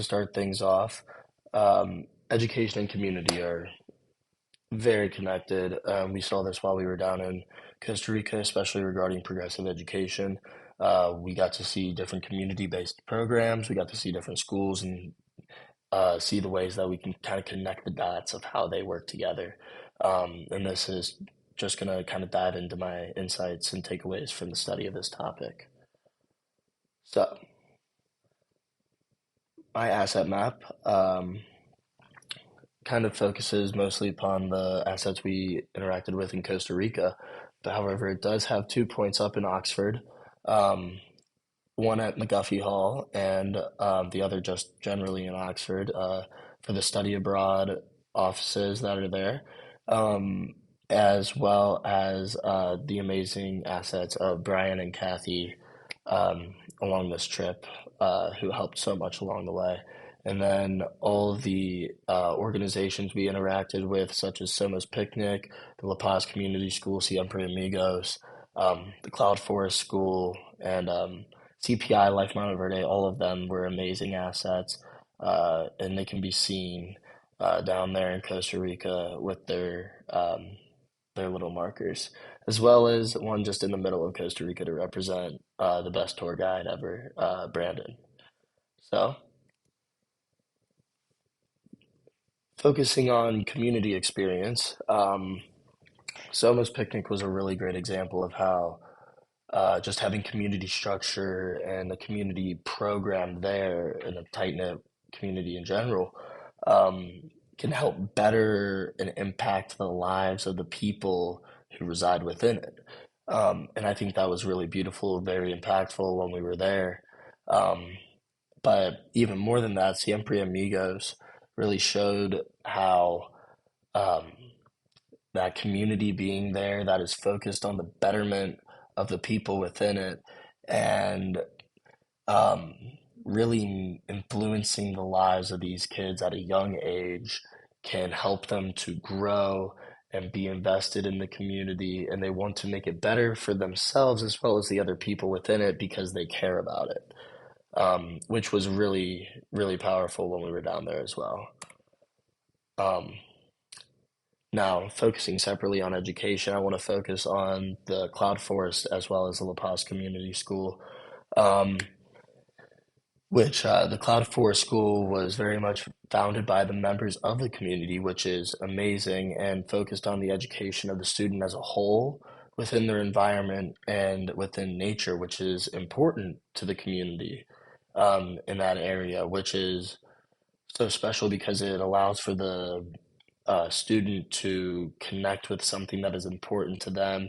To start things off, education and community are very connected. We saw this while we were down in Costa Rica, especially regarding progressive education. We got to see different community-based programs. We got to see different schools and see the ways that we can kind of connect the dots of how they work together. And this is just going to kind of dive into my insights and takeaways from the study of this topic. So, my asset map kind of focuses mostly upon the assets we interacted with in Costa Rica. But however, it does have 2 points up in Oxford, um, one at McGuffey Hall, and the other just generally in Oxford for the study abroad offices that are there, um, as well as the amazing assets of Brian and Kathy along this trip, who helped so much along the way. And then all of the organizations we interacted with, such as Soma's Picnic, the La Paz Community School, Siempre Amigos, the Cloud Forest School, and CPI Life Monteverde, all of them were amazing assets, and they can be seen down there in Costa Rica with their little markers, as well as one just in the middle of Costa Rica to represent the best tour guide ever, Brandon. So, focusing on community experience, Soma's Picnic was a really great example of how just having community structure and a community program there and a tight-knit community in general can help better and impact the lives of the people who reside within it. And I think that was really beautiful, very impactful when we were there. Um, but even more than that, Siempre Amigos really showed how um, that community being there that is focused on the betterment of the people within it and um, really influencing the lives of these kids at a young age can help them to grow and be invested in the community, and they want to make it better for themselves as well as the other people within it because they care about it, which was really, really powerful when we were down there as well. Um, Now, focusing separately on education, I want to focus on the Cloud Forest as well as the La Paz Community School, um, which the Cloud Forest School was very much founded by the members of the community, which is amazing, and focused on the education of the student as a whole within their environment and within nature, which is important to the community in that area, which is so special because it allows for the student to connect with something that is important to them,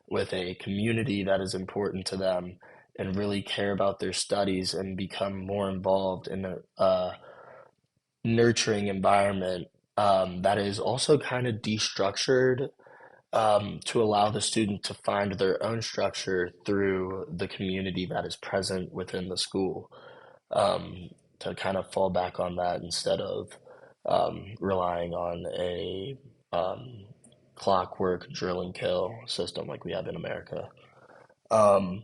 with a community that is important to them, and really care about their studies and become more involved in a nurturing environment that is also kind of destructured to allow the student to find their own structure through the community that is present within the school, um, to kind of fall back on that instead of relying on a clockwork drill and kill system like we have in America. Um,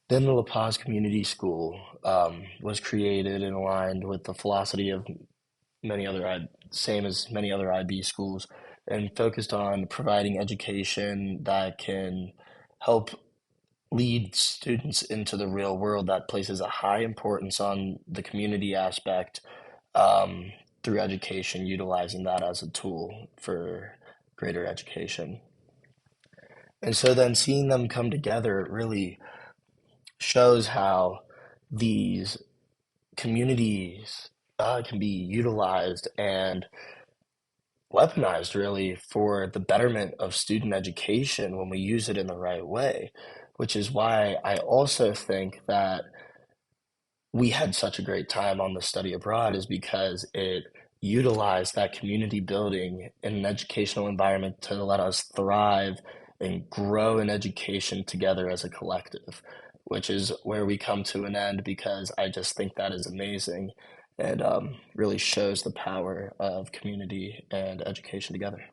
then the La Paz Community School was created and aligned with the philosophy of same as many other IB schools, and focused on providing education that can help lead students into the real world that places a high importance on the community aspect um, through education, utilizing that as a tool for greater education. And so then seeing them come together, it really shows how these communities can be utilized and weaponized really for the betterment of student education when we use it in the right way, which is why I also think that we had such a great time on the study abroad is because it utilized that community building in an educational environment to let us thrive and grow in education together as a collective, which is where we come to an end because I just think that is amazing and really shows the power of community and education together.